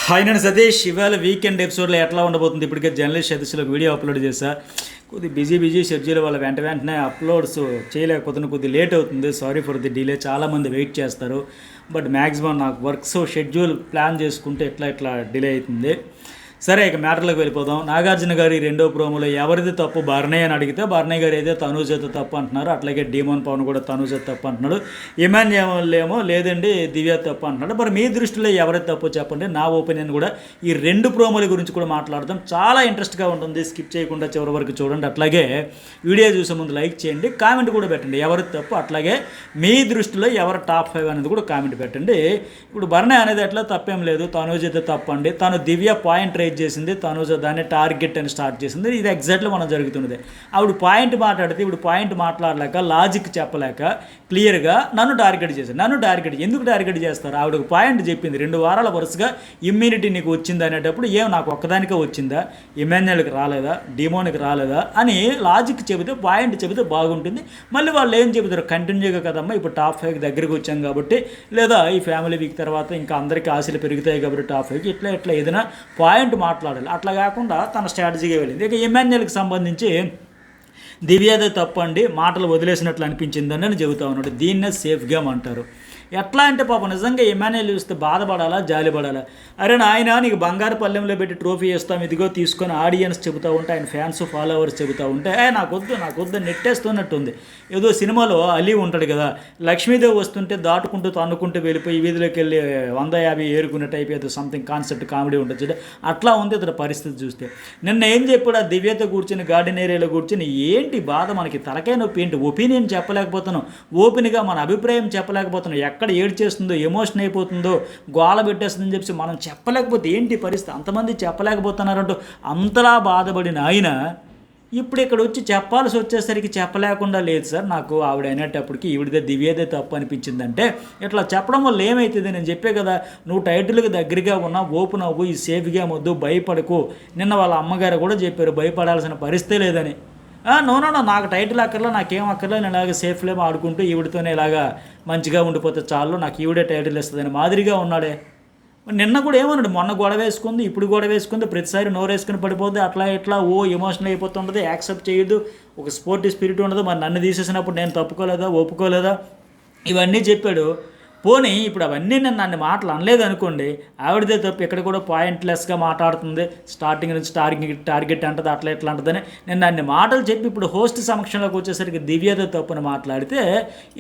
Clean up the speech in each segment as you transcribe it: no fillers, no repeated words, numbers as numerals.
Hi నేను సతీష్. ఇవాళ weekend ఎపిసోడ్లో ఎట్లా ఉండబోతుంది? ఇప్పటికే జర్నలిస్ట్ సదస్సులో వీడియో అప్లోడ్ చేశా. కొద్దిగా బిజీ షెడ్యూల్ వల్ల వెంటనే అప్లోడ్స్ చేయలేకపోతున్నా. కొద్దిగా లేట్ అవుతుంది. Sorry for the delay. చాలామంది వెయిట్ చేస్తారు. బట్ మ్యాక్సిమం నాకు వర్క్స్ షెడ్యూల్ ప్లాన్ చేసుకుంటే ఇట్లా డిలే అవుతుంది. సరే, ఇక మ్యాటర్లోకి వెళ్ళిపోదాం. నాగార్జున గారి రెండో ప్రోమోలో ఎవరిది తప్పు బర్నయ్య అని అడిగితే బర్నయ్య గారు అయితే తనూజతో తప్పు అంటున్నారు. అట్లాగే డీమోన్ పవన్ కూడా తనూజ తప్పు అంటున్నాడు. ఇమాన్యుయల్ ఏమో లేదండి దివ్య తప్పు అంటున్నాడు. మరి మీ దృష్టిలో ఎవరిది తప్పు చెప్పండి. నా ఒపీనియన్ కూడా ఈ రెండు ప్రోమోల గురించి కూడా మాట్లాడదాం. చాలా ఇంట్రెస్ట్గా ఉంటుంది. స్కిప్ చేయకుండా చివరి వరకు చూడండి. అట్లాగే వీడియో చూసే ముందు లైక్ చేయండి, కామెంట్ కూడా పెట్టండి ఎవరిది తప్పు. అట్లాగే మీ దృష్టిలో ఎవరు టాప్ 5 అనేది కూడా కామెంట్ పెట్టండి. ఇప్పుడు బర్నయ్య అనేది ఎట్లా తప్పేం లేదు. తనూజ అయితే తప్పు అండి. తను దివ్య పాయింట్ రైజ్ చేసింది, తనూజ దాన్ని టార్గెట్ అని స్టార్ట్ చేసింది. ఇది ఎగ్జాక్ట్లీ మనం జరుగుతున్నది. ఆవిడ పాయింట్ మాట్లాడితే ఇప్పుడు పాయింట్ మాట్లాడలేక లాజిక్ చెప్పలేక క్లియర్గా నన్ను టార్గెట్ చేశారు. ఎందుకు టార్గెట్ చేస్తారు? ఆవిడకు పాయింట్ చెప్పింది 2 వారాల వరుసగా ఇమ్యూనిటీ నీకు వచ్చింది అనేటప్పుడు నాకు ఒక్కదానికే వచ్చిందా, ఇమాన్యుయల్కి రాలేదా, డిమోన్కి రాలేదా అని లాజిక్ చెబితే పాయింట్ చెబితే బాగుంటుంది. మళ్ళీ వాళ్ళు ఏం చెబుతారు? కంటిన్యూగా కదమ్మా ఇప్పుడు టాప్ 5 దగ్గరికి వచ్చాం కాబట్టి, లేదా ఈ ఫ్యామిలీ వీక్ తర్వాత ఇంకా అందరికీ ఆశలు పెరుగుతాయి కాబట్టి టాప్ 5 ఇట్లా ఏదైనా పాయింట్ మాట్లాడాలి. అట్లా కాకుండా తన స్ట్రాటజీగా వెళ్ళింది. ఇక ఇమాన్యుయల్కి సంబంధించి దివ్యదే తప్పండి, మాటలు వదిలేసినట్లు అనిపించిందని అని చెబుతా ఉన్నాడు. దీన్నే సేఫ్ గేమ్ అంటారు. ఎట్లా అంటే పాపం నిజంగా ఇమాన్యుయల్ చూస్తే బాధపడాలా, జాలిపడాలా? అరే నాయన, నీకు బంగారు పల్లెంలో పెట్టి ట్రోఫీ ఇస్తాం, ఇదిగో తీసుకొని ఆడియన్స్ చెబుతూ ఉంటే, ఆయన ఫ్యాన్స్ ఫాలోవర్స్ చెబుతూ ఉంటే నాకొద్దు నెట్టేస్తున్నట్టుంది. ఏదో సినిమాలో అలీ ఉంటాడు కదా, లక్ష్మీదేవి వస్తుంటే దాటుకుంటూ తన్నుకుంటూ వెళ్ళిపోయి వీధిలోకి వెళ్ళి 150 ఏరుకునే టైప్ ఏదో సంథింగ్ కాన్సెప్ట్ కామెడీ ఉంటుంది చూడ, అట్లా ఉంది ఇతర పరిస్థితి చూస్తే. నిన్న ఏం చెప్పాడు? ఆ దివ్యతో కూర్చొని గార్డెన్ ఏరియాలో కూర్చొని ఏంటి బాధ, మనకి తలకాయ నొప్పి ఏంటి, ఒపీనియన్ చెప్పలేకపోతున్నాం, ఓపెన్గా మన అభిప్రాయం చెప్పలేకపోతున్నాం, ఎక్కడ ఏడ్ చేస్తుందో, ఎమోషన్ అయిపోతుందో, గోల పెట్టేస్తుందని చెప్పి మనం చెప్పలేకపోతే ఏంటి పరిస్థితి, అంతమంది చెప్పలేకపోతున్నారంటూ అంతలా బాధపడిన ఆయన ఇప్పుడు ఇక్కడ వచ్చి చెప్పాల్సి వచ్చేసరికి చెప్పలేకుండా లేదు సార్, నాకు ఆవిడ అనేటప్పటికి ఈవిడదే దివ్యదే తప్పు అనిపించిందంటే ఇట్లా చెప్పడం వల్ల ఏమవుతుంది? నేను చెప్పే కదా, నువ్వు టైటిల్కి దగ్గరగా ఉన్నా ఓపెన్ అవ్వు, ఈ సేఫ్ గేమ్ వద్దు, భయపడకు. నిన్న వాళ్ళ అమ్మగారు కూడా చెప్పారు భయపడాల్సిన పరిస్థితే లేదని. నో నాకు టైటిల్ అక్కర్లా, నాకేం అక్కర్లా, నేను ఇలాగ సేఫ్లేమో ఆడుకుంటూ ఈవిడితోనే ఇలాగా మంచిగా ఉండిపోతే చాలు, నాకు ఈవిడే టైటిల్ ఇస్తుందని మాదిరిగా ఉన్నాడే. నిన్న కూడా ఏమన్నాడు? మొన్న గొడవ వేసుకుంది, ఇప్పుడు గొడవ వేసుకుంది, ప్రతిసారి నోరేసుకుని పడిపోద్ది, అట్లా ఎమోషనల్ అయిపోతుంటుంది, యాక్సెప్ట్ చేయదు, ఒక స్పోర్టివ్ స్పిరిట్ ఉండదు. మరి నన్ను తీసేసినప్పుడు నేను తప్పుకోలేదా, ఒప్పుకోలేదా, ఇవన్నీ చెప్పాడు. పోనీ ఇప్పుడు అవన్నీ నేను నన్ను మాటలు అనలేదు అనుకోండి, ఆవిడదే తప్పు. ఇక్కడ కూడా పాయింట్లెస్గా మాట్లాడుతుంది, స్టార్టింగ్ నుంచి టార్గెట్ అంటది, అట్లా అంటదని నేను నన్ను మాటలు చెప్పి ఇప్పుడు హోస్ట్ సమక్షంలోకి వచ్చేసరికి దివ్యదే తప్పుని మాట్లాడితే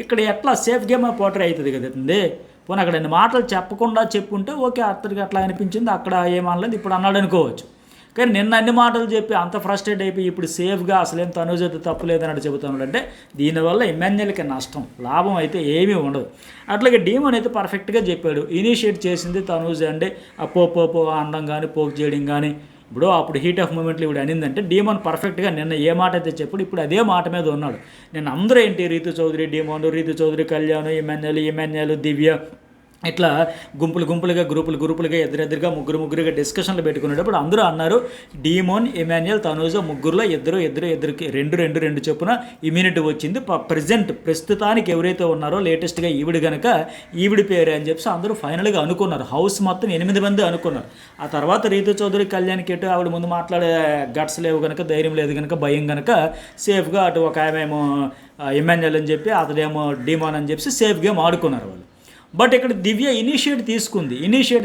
ఇక్కడ ఎట్లా సేఫ్ గేమ్ పోటర్ అవుతుంది కదండి. పోనీ అక్కడ నేను మాటలు చెప్పకుండా చెప్పుంటే ఓకే, అతడికి అట్లా అనిపించింది, అక్కడ ఏమనలేదు, ఇప్పుడు అన్నాడు అనుకోవచ్చు. కానీ నిన్న అన్ని మాటలు చెప్పి అంత ఫ్రస్ట్రేట్ అయిపోయి ఇప్పుడు సేఫ్గా అసలేం తనూజతో తప్పు లేదన్నట్టు చెబుతున్నాడు. అంటే దీనివల్ల ఇమాన్యుయల్కి నష్టం, లాభం అయితే ఏమీ ఉండదు. అట్లాగే డీమోన్ అయితే పర్ఫెక్ట్గా చెప్పాడు. ఇనిషియేట్ చేసింది తనూజ అండి, పో అనడం కానీ, పోక్ చేయడం కానీ. ఇప్పుడు అప్పుడు హీట్ ఆఫ్ మూమెంట్లు ఇప్పుడు అనిందంటే డీమోన్ పర్ఫెక్ట్గా నిన్న ఏ మాట అయితే చెప్పాడు ఇప్పుడు అదే మాట మీద ఉన్నాడు. నేను అందరూ ఏంటి, రీతు చౌదరి డీమోన్, రీతు చౌదరి కళ్యాణ్, ఇమాన్యుయల్ దివ్య, ఇట్లా గుంపులుగా గ్రూపులుగా ఎదురెదురుగా ముగ్గురుగా డిస్కషన్లు పెట్టుకునేటప్పుడు అందరూ అన్నారు డీమోన్, ఇమాన్యుయల్, తనూజ ముగ్గురులో ఇద్దరికి రెండు చొప్పున ఇమ్యూనిటీ వచ్చింది. ప్రస్తుతానికి ఎవరైతే ఉన్నారో లేటెస్ట్గా ఈవిడి పేరే అని చెప్పి అందరూ ఫైనల్గా అనుకున్నారు. హౌస్ మొత్తం 8 మంది అనుకున్నారు. ఆ తర్వాత రీతు చౌదరి కళ్యాణ్ కేటు ఆవిడ ముందు మాట్లాడే గట్స్ లేవు కనుక, ధైర్యం లేదు కనుక, భయం కనుక సేఫ్గా అటు ఒక ఆమెమో ఇమాన్యుయల్ అని చెప్పి, అతడేమో డీమోన్ అని చెప్పి సేఫ్ గేమ్ ఆడుకున్నారు వాళ్ళు. బట్ ఇక్కడ దివ్య ఇనిషియేట్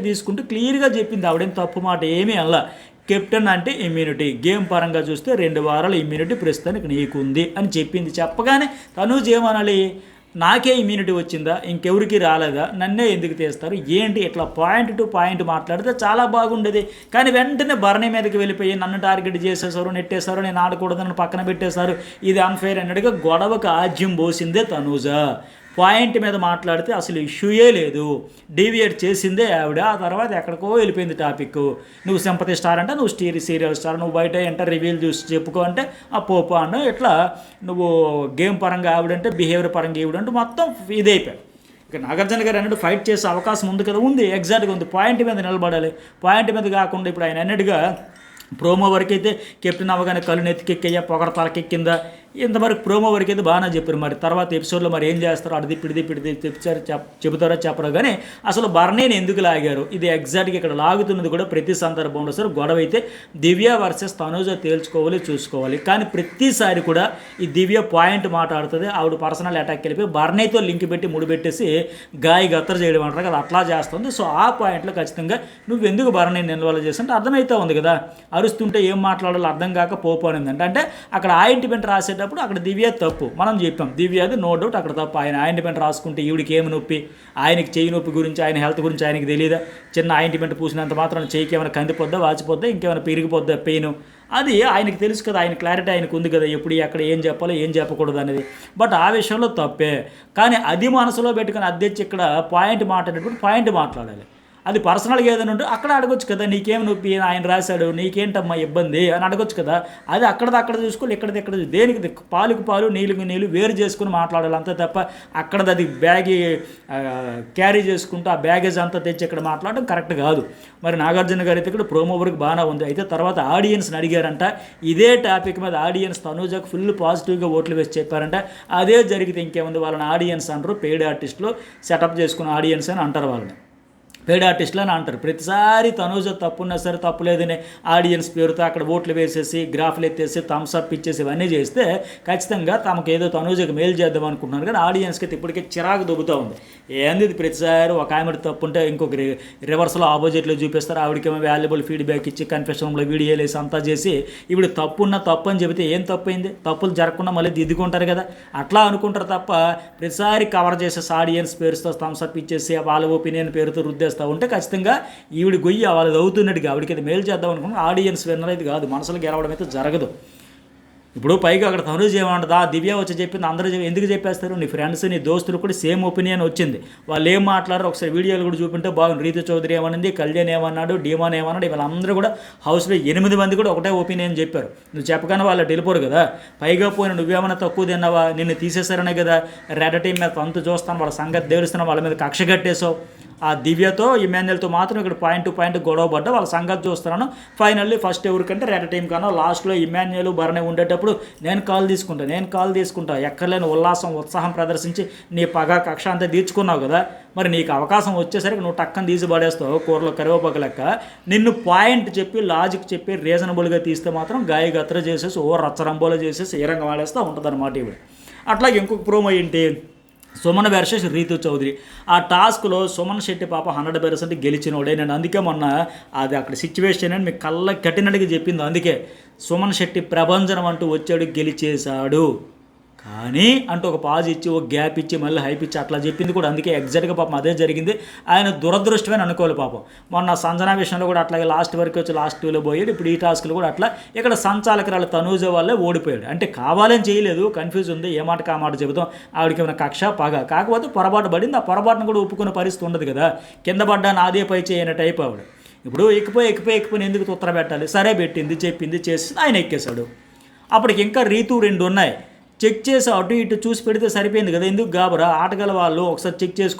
తీసుకుంటూ క్లియర్గా చెప్పింది, ఆవిడేం తప్పు మాట ఏమీ అలా. కెప్టెన్ అంటే ఇమ్యూనిటీ, గేమ్ పరంగా చూస్తే 2 వారాల ఇమ్యూనిటీ ప్రస్తుతానికి నీకుంది అని చెప్పింది. చెప్పగానే తనూజ ఏమనాలి? నాకే ఇమ్యూనిటీ వచ్చిందా, ఇంకెవరికి రాలేదా, నన్నే ఎందుకు తీస్తారు ఏంటి, ఇట్లా పాయింట్ టు పాయింట్ మాట్లాడితే చాలా బాగుండేది. కానీ వెంటనే బర్నీ మీదకి వెళ్ళిపోయి నన్ను టార్గెట్ చేసేసారు, నెట్టేశారు, నేను ఆడకూడదని పక్కన పెట్టేశారు, ఇది అన్ఫెయిర్ అన్నట్టుగా గొడవకు ఆజ్యం పోసిందే తనూజ. పాయింట్ మీద మాట్లాడితే అసలు ఇష్యూయే లేదు, డీవియేట్ చేసిందే ఆవిడ. ఆ తర్వాత ఎక్కడికో వెళ్ళిపోయింది టాపిక్. నువ్వు సింపతి స్టార్ అంటే నువ్వు సీరియల్ స్టార్, నువ్వు బయట ఎంటర్ రివ్యూలు చూసి చెప్పుకో అంటే ఆ పోపా అన్న, ఇట్లా నువ్వు గేమ్ పరంగా ఆవిడంటే బిహేవియర్ పరంగా ఈవిడంటే మొత్తం ఇదైపోయాడు. ఇక నాగార్జున గారు అన్నట్టు ఫైట్ చేసే అవకాశం ఉంది కదా, ఉంది, ఎగ్జాక్ట్గా ఉంది. పాయింట్ మీద నిలబడాలి. పాయింట్ మీద కాకుండా ఇప్పుడు ఆయన అన్నట్టుగా ప్రోమో వరకు అయితే కెప్టెన్ అవ్వగానే కళ్ళు నెత్తికెక్కయ్యా, పొగడ తలకెక్కిందా, ఇంతవరకు ప్రోమో వరకు అయితే బాగానే చెప్పారు. మరి తర్వాత ఎపిసోడ్లో మరి ఏం చేస్తారో అడిది పిడిది చెబుతారో చెప్పరో కానీ అసలు బర్నీని ఎందుకు లాగారు, ఇది ఎగ్జాక్ట్గా ఇక్కడ లాగుతున్నది కూడా ప్రతి సందర్భంలో సార్ గొడవ అయితే దివ్య వర్సెస్ తనూజ తేల్చుకోవాలి చూసుకోవాలి. కానీ ప్రతిసారి కూడా ఈ దివ్య పాయింట్ మాట్లాడుతుంది, ఆవిడ పర్సనల్ అటాక్ వెళ్ళిపోయి బర్నీతో లింక్ పెట్టి ముడిపెట్టేసి గత్తర చేయడం అంటారు కదా, అట్లా చేస్తుంది. సో ఆ పాయింట్లో ఖచ్చితంగా నువ్వు ఎందుకు బర్నీని ఇన్వాల్వ్ చేస్తుంటే అర్థమైతే ఉంది కదా, అరుస్తుంటే ఏం మాట్లాడాలో అర్థం కాక పోపోనిందంటే అంటే అక్కడ ఆయింట్మెంట్ రాసేటప్పుడు అక్కడ దివ్య తప్పు మనం చెప్పాం, దివ్యది నో డౌట్ అక్కడ తప్పు. ఆయన ఆయింట్మెంట్ రాసుకుంటే ఈవిడికి ఏమి నొప్పి, ఆయనకి చేయి నొప్పి గురించి ఆయన హెల్త్ గురించి ఆయనకి తెలియదా, చిన్న ఆయింట్మెంట్ పూసినంత మాత్రం చేయికి ఏమైనా కందిపోద్దా వాచిపోద్దా ఇంకేమైనా పెరిగిపోద్దా పెయిన్, అది ఆయనకి తెలుసు కదా, ఆయన క్లారిటీ ఆయనకు ఉంది కదా ఎప్పుడు ఎక్కడ ఏం చెప్పాలో ఏం చెప్పకూడదు అనేది. బట్ ఆ విషయంలో తప్పే. కానీ అది మనసులో పెట్టుకుని అద్దెచ్చి ఇక్కడ పాయింట్ మాట్లాడేటప్పుడు పాయింట్ మాట్లాడాలి. అది పర్సనల్గా ఏదైనా ఉంటే అక్కడ అడగొచ్చు కదా, నీకేం నొప్పి ఆయన రాశాడు నీకేంటమ్మా ఇబ్బంది అని అడగొచ్చు కదా. అది అక్కడ చూసుకోవాలి, ఇక్కడ దేనికి పాలుకు పాలు నీళ్ళకు నీళ్ళు వేరు చేసుకుని మాట్లాడాలి అంతే తప్ప అక్కడది అది బ్యాగ్ క్యారీ చేసుకుంటూ ఆ బ్యాగేజ్ అంతా తెచ్చి ఇక్కడ మాట్లాడడం కరెక్ట్ కాదు. మరి నాగార్జున గారు అయితే ఇక్కడ ప్రోమో వరకు బాగానే ఉంది. అయితే తర్వాత ఆడియన్స్ని అడిగారంట, ఇదే టాపిక్ మీద ఆడియన్స్ తనూజకు ఫుల్ పాజిటివ్గా ఓట్లు వేసి చెప్పారంట. అదే జరిగితే ఇంకేముంది, వాళ్ళని ఆడియన్స్ అంటారు, పెయిడ్ ఆర్టిస్టులు సెటప్ చేసుకున్న ఆడియన్స్ అని అంటారు వాళ్ళని, పెయిడ్ ఆర్టిస్టులు అని అంటారు. ప్రతిసారి తనూజ తప్పున్నా సరే తప్పులేదని ఆడియన్స్ పేరుతో అక్కడ ఓట్లు వేసేసి గ్రాఫ్లు ఎత్తేసి థమ్స్ అప్ ఇచ్చేసి ఇవన్నీ చేస్తే ఖచ్చితంగా తమకు ఏదో తనూజకి మేలు చేద్దాం అనుకుంటున్నారు. కానీ ఆడియన్స్కి అయితే ఇప్పటికే చిరాకు దొబ్బుతూ ఉంది. ఏంది ఇది ప్రతిసారి ఒక ఆమె తప్పు ఉంటే ఇంకొక రివర్స్లో ఆపోజిట్లో చూపిస్తారు, ఆవిడకేమో వాల్యుబుల్ ఫీడ్బ్యాక్ ఇచ్చి కన్ఫెషన్లో వీడియోలు వేసి అంతా చేసి ఇప్పుడు తప్పున్న తప్పు అని చెబితే ఏం తప్పైంది, తప్పులు జరగకుండా మళ్ళీ దిద్దుకుంటారు కదా, అట్లా అనుకుంటారు తప్ప ప్రతిసారి కవర్ చేసేసి ఆడియన్స్ పేరుతో థమ్స్ అప్ ఇచ్చేసి వాళ్ళ ఒపీనియన్ పేరుతో రుద్దేస్తారు ఉంటే ఖచ్చితంగా ఈవిడ గొయ్యి వాళ్ళది అవుతున్నట్టుగా ఆవిడకి అది మేలు చేద్దాం అనుకున్నా ఆడియన్స్ విన్నర్ అయితే కాదు, మనసులో గెలవడం అయితే జరగదు. ఇప్పుడు పైగా అక్కడ తనూజ ఏమంటుంది, ఆ దివ్య వచ్చి చెప్పింది అందరూ ఎందుకు చెప్పేస్తారు, నీ ఫ్రెండ్స్ నీ దోస్తులు కూడా సేమ్ ఒపీనియన్ వచ్చింది, వాళ్ళు ఏం మాట్లాడారు ఒకసారి వీడియోలు కూడా చూపింటే బాగుంది. రీతు చౌదరి ఏమనింది, కళ్యాణ్ ఏమన్నాడు, డీమాన్ ఏమన్నాడు, వీళ్ళందరూ కూడా హౌస్లో 8 మంది కూడా ఒకటే ఒపీనియన్ చెప్పారు. నువ్వు చెప్పగానే వాళ్ళు వెళ్ళిపోరు కదా. పైగా పోయిన నువ్వేమైనా తక్కువ తిన్నావా, నిన్ను తీసేశారనే కదా రెడ్ టీం మీద అంతు చూస్తాను, వాళ్ళ సంగతి దేవరిస్తున్నావు, వాళ్ళ మీద కక్ష కట్టేసావు. ఆ దివ్యతో ఇమాన్యుయల్తో మాత్రం ఇక్కడ పాయింట్ టు పాయింట్ గొడవ పడ్డా వాళ్ళ సంగతి చూస్తున్నాను. ఫైనల్లీ ఫస్ట్ ఎవరికంటే రెడ్ టీం కన్నా లాస్ట్లో ఇమాన్యుయల్ బర్నే ఉండేటప్పుడు నేను కాల్ తీసుకుంటా ఎక్కర్లేని ఉత్సాహం ప్రదర్శించి నీ పగ కక్ష అంతా తీర్చుకున్నావు కదా, మరి నీకు అవకాశం వచ్చేసరికి నువ్వు టక్కని తీసి పడేస్తావు కూరలో కరివేపాకు లెక్క. నిన్ను పాయింట్ చెప్పి లాజిక్ చెప్పి రీజనబుల్గా తీస్తే మాత్రం గత్తర చేసేసి రచ్చరంబోలో చేసేసి ఏ రంగం వాడేస్తూ ఉంటుంది అన్నమాట ఇవి. అట్లాగే ఇంకొక ప్రోమో ఏంటి, సుమన్ వర్సెస్ రీతు చౌదరి. ఆ టాస్క్లో సుమన్ శెట్టి పాప 100% గెలిచినోడే. నేను అందుకే మొన్న అది అక్కడ సిచ్యువేషన్ అని మీకు కళ్ళ కట్టినట్టుగా చెప్పింది. అందుకే సుమన్ శెట్టి ప్రభంజనం అంటూ వచ్చాడు, గెలిచేశాడు. కానీ అంటూ ఒక పాజ్ ఇచ్చి ఒక గ్యాప్ ఇచ్చి మళ్ళీ హైప్ ఇచ్చి అట్లా చెప్పింది కూడా. అందుకే ఎగ్జాక్ట్గా పాపం అదే జరిగింది. ఆయన దురదృష్టమని అనుకోవాలి పాపం. మొన్న సంజనా విషయంలో కూడా అట్లాగే లాస్ట్ వరకు వచ్చి లాస్ట్ 2లో పోయాడు. ఇప్పుడు ఈ టాస్క్లు కూడా అట్లా ఇక్కడ సంచాలకురాలు తనూజ వల్లే ఓడిపోయాడు. అంటే కావాలని చేయలేదు, కన్ఫ్యూజ్ ఉంది, ఏ మాట కా మాట చెబుతాం, ఆవిడకి ఏమైనా కక్ష పగ, కాకపోతే పొరపాటు పడింది. ఆ పొరపాటును కూడా ఒప్పుకునే పరిస్థితి ఉండదు కదా, కింద పడ్డా నాదే పై చేయన టైప్ ఆవిడ. ఇప్పుడు ఎక్కిపోయి ఎందుకు తుత్తర పెట్టాలి, సరే పెట్టింది చెప్పింది చేసి ఆయన ఎక్కేశాడు. అప్పటికి ఇంకా రీతు 2 ఉన్నాయి, చెక్ చేసి అటు ఇటు చూసి పెడితే సరిపోయింది కదా, ఎందుకు గాబరా, ఆటగల వాళ్ళు ఒకసారి చెక్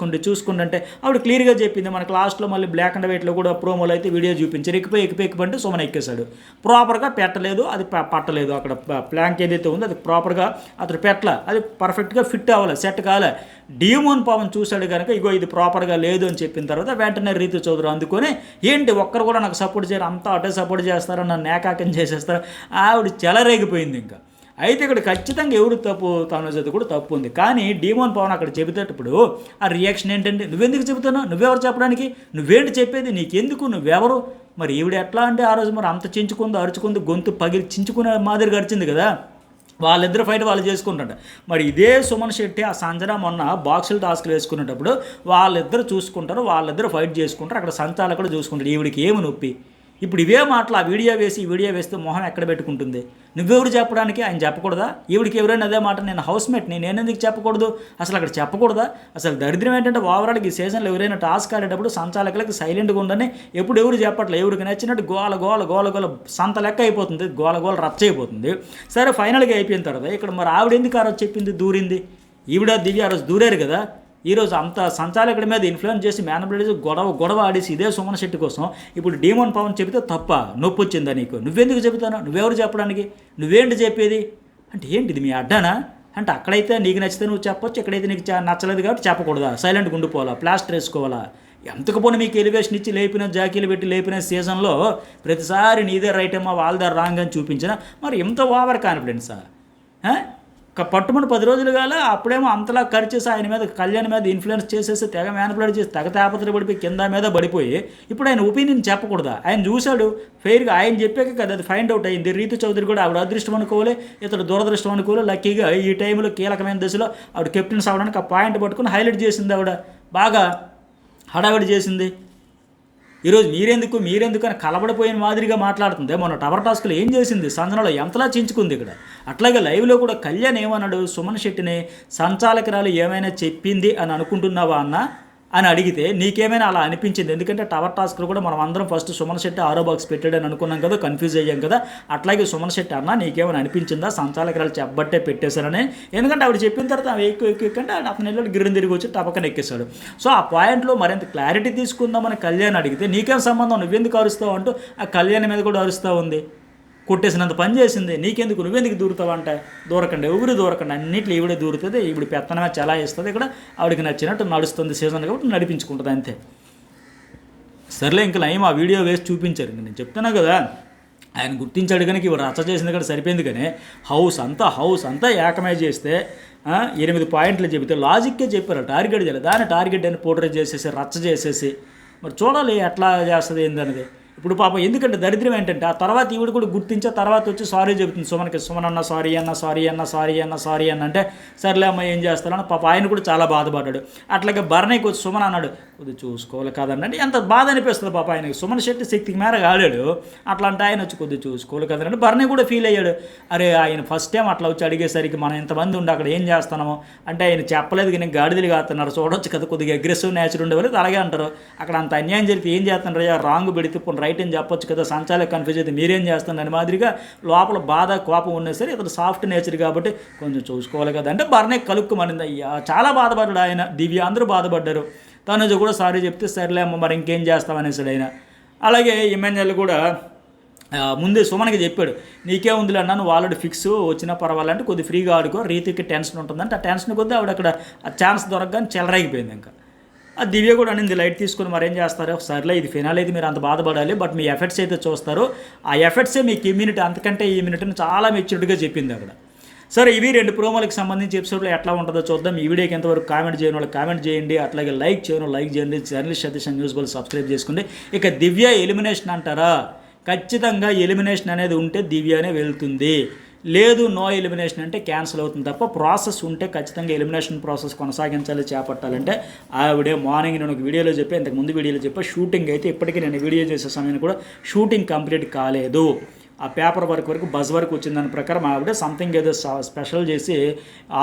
చూసుకుంటే ఆవిడ క్లియర్గా చెప్పింది. మనకు లాస్ట్లో మళ్ళీ బ్లాక్ అండ్ వైట్లో కూడా ప్రోమోలో అయితే వీడియో చూపించారు, ఎక్కిపోయి సుమన్ ఎక్కేశాడు. ప్రాపర్గా పెట్టలేదు, అది పట్టలేదు, అక్కడ ప్లాంక్ ఏదైతే ఉందో అది ప్రాపర్గా అతడు పెట్టలే, అది పర్ఫెక్ట్గా ఫిట్ అవ్వాలి, సెట్ కాలే. డీమోన్ పవన్ చూశాడు కనుక ఇగో ఇది ప్రాపర్గా లేదు అని చెప్పిన తర్వాత వెంటనే రీతు చౌదరి అందుకొని ఏంటి ఒక్కరు కూడా నాకు సపోర్ట్ చేయరు, అంతా అటే సపోర్ట్ చేస్తారో నన్ను ఏకాకం చేసేస్తారు, ఆవిడ చెలరేగిపోయింది ఇంకా. అయితే ఇక్కడ ఖచ్చితంగా ఎవరు తప్పు, తనూజ కూడా తప్పు ఉంది. కానీ డీమోన్ పవన్ అక్కడ చెబుతేటప్పుడు ఆ రియాక్షన్ ఏంటంటే, నువ్వెందుకు చెబుతున్నావు, నువ్వెవరు చెప్పడానికి, నువ్వేంటి చెప్పేది, నీకెందుకు, నువ్వెవరు. మరి ఈవిడ ఎట్లా అంటే ఆ రోజు మరి అంత అరుచుకుంది, గొంతు పగిలి చించుకునే మాదిరిగా అరిచింది కదా. వాళ్ళిద్దరు ఫైట్ వాళ్ళు చేసుకుంటారు. మరి ఇదే సుమన్ శెట్టి ఆ సంజన మొన్న బాక్సులు టాస్క్లు వేసుకునేటప్పుడు వాళ్ళిద్దరు చూసుకుంటారు, వాళ్ళిద్దరు ఫైట్ చేసుకుంటారు, అక్కడ సంచాలకుడు చూసుకుంటాడు. ఈవిడికి ఏమి నొప్పి, ఇప్పుడు ఇవే మాటలు ఆ వీడియో వేస్తే మొహం ఎక్కడ పెట్టుకుంటుంది, నువ్వెవరు చెప్పడానికి, ఆయన చెప్పకూడదా, ఈవిడికి ఎవరైనా అదే మాట, నేను హౌస్మేట్ని నేనెందుకు చెప్పకూడదు, అసలు అక్కడ చెప్పకూడదా. అసలు దరిద్రం ఏంటంటే ఓవరాల్గా ఈ సీజన్లో ఎవరైనా టాస్క్ ఆడేటప్పుడు సంచాలకులకి సైలెంట్గా ఉండని ఎప్పుడు ఎవరు చెప్పట్లేదు, ఎవరికి నచ్చినట్టు గోల సంత లెక్క అయిపోతుంది, గోల రచ్చ అయిపోతుంది. సరే ఫైనల్గా అయిపోయిన తర్వాత ఇక్కడ మరి ఆవిడ ఎందుకు ఆ రోజు చెప్పింది, దూరింది, ఈవిడ దివ్య ఆ రోజు దూరారు కదా. ఈరోజు అంత సంచాలకుడి మీద ఇన్ఫ్లుయెన్స్ చేసి మేనబిలిటీ గొడవ ఆడేసి ఇదే సుమన్ శెట్టి కోసం ఇప్పుడు డీమోన్ పవన్ చెబితే తప్ప, నొప్పి వచ్చిందా నీకు, నువ్వెందుకు చెబుతాను, నువ్వెవరు చెప్పడానికి, నువ్వేంటి చెప్పేది. అంటే ఏంటిది మీ అడ్డానా? అంటే అక్కడైతే నీకు నచ్చితే నువ్వు చెప్పొచ్చు, ఎక్కడైతే నీకు నచ్చలేదు కాబట్టి చెప్పకూడదా? సైలెంట్గా ఉండిపోవాలా? ప్లాస్టర్ వేసుకోవాలా? ఎంతకు పోనీ మీకు ఎలివేషన్ ఇచ్చి లేపిన, జాకీలు పెట్టి లేపిన సీజన్లో ప్రతిసారి నీదే రైట్ ఏమో వాళ్ళదే రాంగ్ అని చూపించిన మరి ఇంత ఓవర్ కాన్ఫిడెన్సా? పట్టుమని 10 రోజులు కాల అప్పుడేమో అంతలా ఖర్చేసి ఆయన మీద, కళ్యాణ్ మీద ఇన్ఫ్లుయెన్స్ చేసేసి తెగ మ్యానిపులేట్ చేసి తెగ తాపత్ర పడిపోయి కింద మీద పడిపోయి ఇప్పుడు ఆయన ఒపీనియన్ చెప్పకూడదా? ఆయన చూశాడు ఫెయిర్గా, ఆయన చెప్పాక కదా అది ఫైండ్ అవుట్ అయింది. రీతు చౌదరి కూడా ఆవిడ అదృష్టం అనుకోలే, ఇతడు దురదృష్టం అనుకోలే. లక్కీగా ఈ టైంలో కీలకమైన దశలో ఆవిడ కెప్టెన్స్ అవ్వడానికి ఆ పాయింట్ పట్టుకుని హైలైట్ చేసింది. ఆవిడ బాగా హడావిడి చేసింది. ఈరోజు మీరెందుకు అని కలబడిపోయిన మాదిరిగా మాట్లాడుతుంది. మొన్న టవర్ టాస్క్లో ఏం చేసింది? సంజనలో ఎంతలా చించుకుంది ఇక్కడ. అట్లాగే లైవ్లో కూడా కళ్యాణ్ ఏమన్నాడు? సుమన్ శెట్టిని సంచాలకురాలు ఏమైనా చెప్పింది అని అనుకుంటున్నావా అన్న అని అడిగితే నీకేమైనా అలా అనిపించింది? ఎందుకంటే టవర్ టాస్క్లో కూడా మనం అందరం ఫస్ట్ సుమన్ శెట్టి ఆరో బాక్స్ పెట్టాడని అనుకున్నాం కదా, కన్ఫ్యూజ్ అయ్యాం కదా. అట్లాగే సుమన్ శెట్టి అన్న నీకేమైనా అనిపించిందా సంచాలకురాలు చెప్పబట్టే పెట్టేశారని? ఎందుకంటే ఆవిడ చెప్పిన తర్వాత ఎక్కువ అతను వెళ్ళి గిరిని తిరిగి వచ్చి టపక్కన ఎక్కేశాడు. సో ఆ పాయింట్లో మరింత క్లారిటీ తీసుకుందామని కళ్యాణ్ అడిగితే నీకేం సంబంధం, నువ్వెందుకు అరుస్తావు అంటూ ఆ కళ్యాణ్ మీద కూడా అరుస్తూ ఉంది. కొట్టేసినంత పని చేసింది, నీకెందుకు, నువ్వెందుకు దూరుతావంటే దూరకండి, ఎవరు దూరకండి, అన్నింటిలో ఈవిడే దూరుతుంది, ఈవిడ పెత్తనమే చాలా ఇస్తుంది. ఇక్కడ ఆవిడకి నచ్చినట్టు నడుస్తుంది సీజన్ కాబట్టి నడిపించుకుంటుంది అంతే. సర్లే ఇంకా నయం ఆ వీడియో వేసి చూపించారు. నేను చెప్తున్నా కదా, ఆయన గుర్తించాడు కనుక ఇవి రచ్చ చేసింది కూడా సరిపోయింది. కానీ హౌస్ అంతా ఏకమై చేస్తే 8 పాయింట్లు చెబితే లాజిక్కే చెప్పారు, టార్గెట్ చేయాలి. దాన్ని టార్గెట్ అని పోర్ట్రేట్ చేసేసి రచ్చ చేసేసి మరి చూడాలి ఎట్లా చేస్తుంది ఏందనేది. ఇప్పుడు పాపం ఎందుకంటే దరిద్రం ఏంటంటే ఆ తర్వాత ఈవిడ కూడా గుర్తించే తర్వాత వచ్చి సారీ చెబుతుంది సుమన్కి. సుమన్ అన్న సారీ అన్న అంటే సర్లే అమ్మ ఏం చేస్తారని పాప ఆయన కూడా చాలా బాధపడ్డాడు. అట్లాగే భరణికి వచ్చి సుమన్ అన్నాడు కొద్దిగా చూసుకోవాలి కదండి అంటే ఎంత బాధ అనిపిస్తుంది పాప ఆయనకి. సుమన్ శెట్టి శక్తికి మేరకు ఆడాడు, అట్లాంటి ఆయన వచ్చి కొద్దిగా చూసుకోవాలి కదండి. భరణి కూడా ఫీల్ అయ్యాడు, అరే ఆయన ఫస్ట్ టైం అట్లా వచ్చి అడిగేసరికి మనం ఎంతమంది ఉండి అక్కడ ఏం చేస్తున్నాము అంటే ఆయన చెప్పలేదు కానీ గాడిదలు కాస్తున్నారు, చూడొచ్చు కదా కొద్దిగా అగ్రెసివ్ నేచర్ ఉండేవాళ్ళు అలాగే అంటారు. అక్కడ అంత అన్యాయం జరిగితే ఏం చేస్తున్నారు, రాంగ్ పెడితే రైట్ అని చెప్పొచ్చు కదా, సంచాలక కన్ఫ్యూజ్ అయితే మీరేం చేస్తున్నారు మాదిరిగా లోపల బాధ కోపం ఉన్నా సరే ఇతను సాఫ్ట్ నేచర్ కాబట్టి కొంచెం చూసుకోవాలి కదా అంటే భరణి కలుక్కుమనింది. అయ్యా చాలా బాధపడ్డాడు ఆయన, దివ్య అందరూ బాధపడ్డారు. తనుజ కూడా సారీ చెప్తే సర్లే అమ్మ మరి ఇంకేం చేస్తామనేసాడు ఆయన. అలాగే ఇమాన్యుయల్ కూడా ముందే సుమన్కి చెప్పాడు నీకేముందిలే అన్నా నువ్వు ఆల్రెడీ ఫిక్స్ వచ్చినా పర్వాలంటే కొద్దిగా ఫ్రీగా ఆడుకో, రీతికి టెన్షన్ ఉంటుందంటే ఆ టెన్షన్ కొద్దిగా ఆవిడ అక్కడ ఆ ఛాన్స్ దొరకగానే చెలరైపోయింది. ఇంకా ఆ దివ్య కూడా అనింది లైట్ తీసుకుని మరేం చేస్తారు, సర్లే ఇది ఫినాల్ అయితే మీరు అంత బాధపడాలి బట్ మీ ఎఫెక్ట్స్ అయితే చూస్తారు, ఆ ఎఫెక్ట్సే మీకు ఇమ్యూనిటీ, అంతకంటే ఈ ఇమ్యూనిటీని చాలా మెచ్యూర్డ్గా చెప్పింది అక్కడ. సరే ఇవి 2 ప్రోమోలకు సంబంధించి ఎపిసోడ్లో ఎట్లా ఉంటుందో చూద్దాం. ఈ వీడియోకి ఎంతవరకు కామెంట్ చేయని వాళ్ళు కామెంట్ చేయండి, అట్లాగే లైక్ చేయండి. జర్నలిస్ట్ సతీష్ న్యూస్ బల్ సబ్స్క్రైబ్ చేసుకోండి. ఇక దివ్య ఎలిమినేషన్ అంటారా, ఖచ్చితంగా ఎలిమినేషన్ అనేది ఉంటే దివ్యనే వెళ్తుంది, లేదు నో ఎలిమినేషన్ అంటే క్యాన్సిల్ అవుతుంది తప్ప ప్రాసెస్ ఉంటే ఖచ్చితంగా ఎలిమినేషన్ ప్రాసెస్ కొనసాగించాలి చేపట్టాలంటే. ఆవిడే మార్నింగ్ నేను ఒక వీడియోలో చెప్పి ఇంతకుముందు వీడియోలో చెప్పా, షూటింగ్ అయితే ఇప్పటికీ నేను వీడియో చేసే సమయాన్ని కూడా షూటింగ్ కంప్లీట్ కాలేదు, ఆ పేపర్ వర్క్ వరకు బజ్ వరకు వచ్చిందని ప్రకారం ఆవిడ సంథింగ్ ఏదో స్పెషల్ చేసి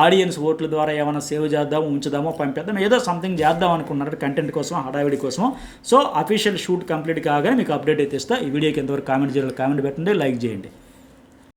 ఆడియన్స్ ఓట్ల ద్వారా ఏమైనా సేవ్ చేద్దామో ఉంచుదామో పంపిద్దాం ఏదో సంథింగ్ చేద్దాం అనుకున్నారు కంటెంట్ కోసం, హడావిడి కోసం. సో అఫీషియల్ షూట్ కంప్లీట్ కాగానే మీకు అప్డేట్ అయితే ఇస్తా. ఈ వీడియోకి ఎంతవరకు కామెంట్ చేయాలి కామెంట్ పెట్టండి, లైక్ చేయండి.